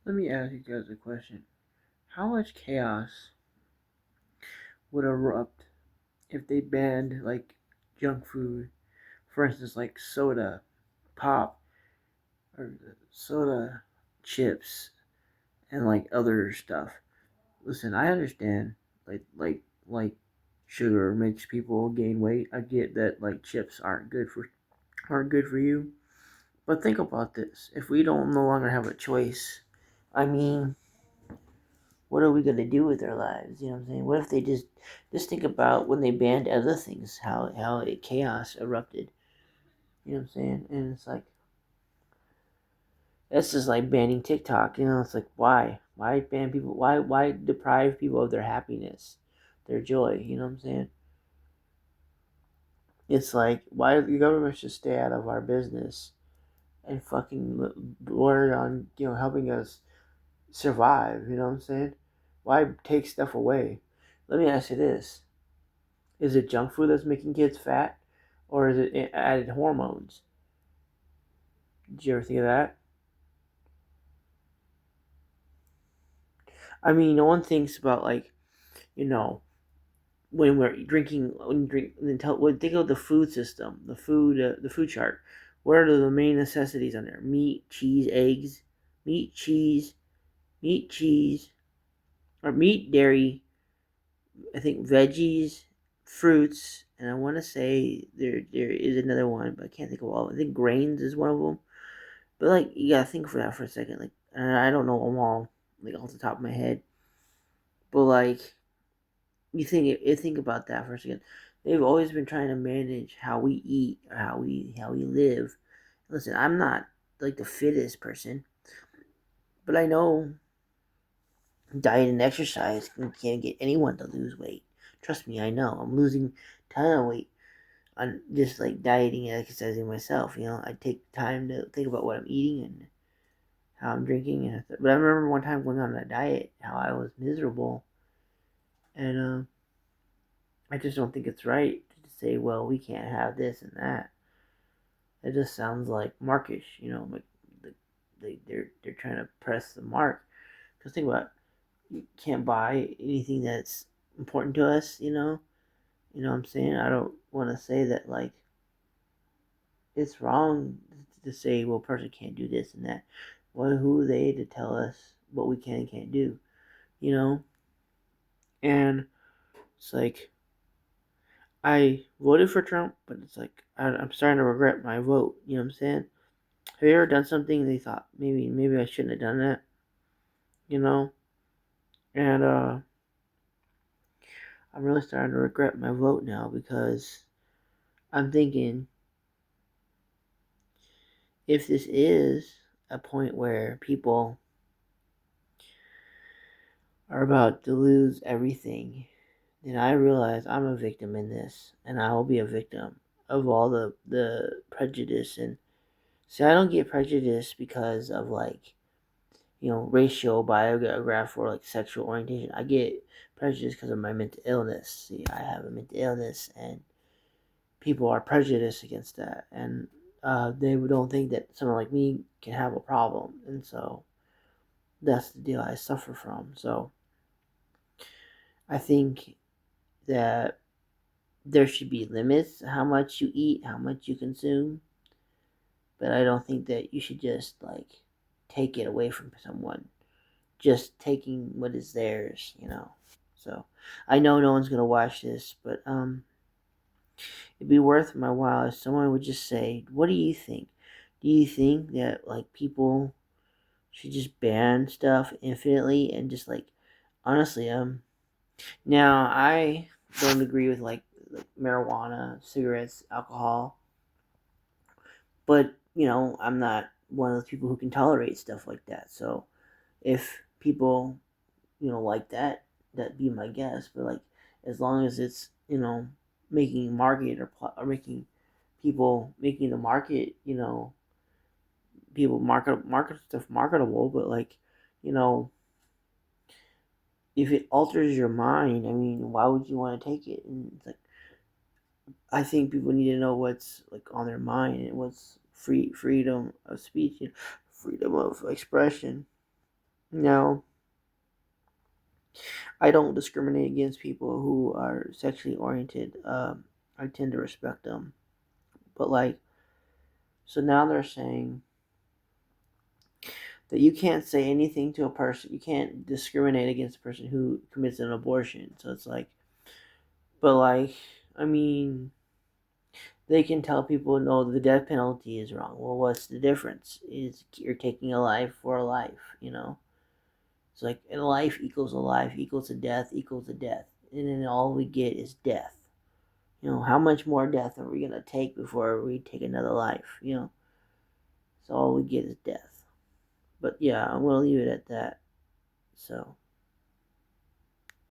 Let me ask you guys a question. How much chaos would erupt if they banned like junk food, for instance, like soda, pop, or soda, chips, and like other stuff? Listen, I understand like sugar makes people gain weight. I get that like chips aren't good for you. But think about this. If we don't no longer have a choice, I mean, what are we gonna do with our lives? You know what I'm saying? What if they just think about when they banned other things, how it chaos erupted. You know what I'm saying? And it's like that's just like banning TikTok. You know, it's like why ban people? Why deprive people of their happiness, their joy? You know what I'm saying? It's like why the government should stay out of our business and fucking worry on helping us survive. You know what I'm saying? Why take stuff away? Let me ask you this: is it junk food that's making kids fat, or is it added hormones? Did you ever think of that? I mean, no one thinks about like you know when we're drinking when you drink when think of the food system, the food chart. What are the main necessities on there? Meat, cheese, eggs, meat, cheese, meat, cheese, or meat, dairy. I think veggies, fruits, and I want to say there is another one, but I can't think of all. I think grains is one of them. But like you gotta think for that for a second. Like I don't know them all like off the top of my head, but like you think about that for a second. They've always been trying to manage how we eat or how we live. Listen, I'm not like the fittest person, but I know diet and exercise can get anyone to lose weight. Trust me, I know. I'm losing a ton of weight on just like dieting and exercising myself. I take time to think about what I'm eating and how I'm drinking. But I remember one time going on a diet, how I was miserable, and I just don't think it's right to say, well, we can't have this and that. It just sounds like markish, like they're trying to press the mark. Because think about it, you can't buy anything that's important to us. You know what I'm saying? I don't want to say that like it's wrong to say, well, a person can't do this and that. Well, who are they to tell us what we can and can't do? You know, and it's like I voted for Trump, but it's like I'm starting to regret my vote. You know what I'm saying? Have you ever done something they thought maybe I shouldn't have done that? You know, and I'm really starting to regret my vote now because I'm thinking if this is a point where people are about to lose everything, then I realize I'm a victim in this, and I will be a victim of all the prejudice. And see, I don't get prejudice because of like racial, biograph, or like sexual orientation. I get prejudice because of my mental illness. See, I have a mental illness, and people are prejudiced against that, and they don't think that someone like me can have a problem, and so that's the deal I suffer from. So I think that there should be limits how much you eat, how much you consume, but I don't think that you should just like take it away from someone. Just taking what is theirs. So I know no one's gonna watch this, but it'd be worth my while if someone would just say, "What do you think? Do you think that like people should just ban stuff infinitely and just like honestly, now I don't agree with like marijuana, cigarettes, alcohol, but I'm not one of those people who can tolerate stuff like that. So if people like that, that be my guess. But like, as long as it's making market or making people making the market, people market stuff marketable. But like, you know, if it alters your mind, I mean, why would you want to take it? And it's like, I think people need to know what's like on their mind and what's freedom of speech, freedom of expression. Now, I don't discriminate against people who are sexually oriented. I tend to respect them. But like, so now they're saying that you can't say anything to a person. You can't discriminate against a person who commits an abortion. So it's like, but like, I mean, they can tell people no, the death penalty is wrong. Well, what's the difference? Is you're taking a life for a life, you know? It's like a life equals a life equals a death equals a death, and then all we get is death. You know, how much more death are we gonna take before we take another life? You know, so all we get is death. But yeah, I'm gonna leave it at that. So.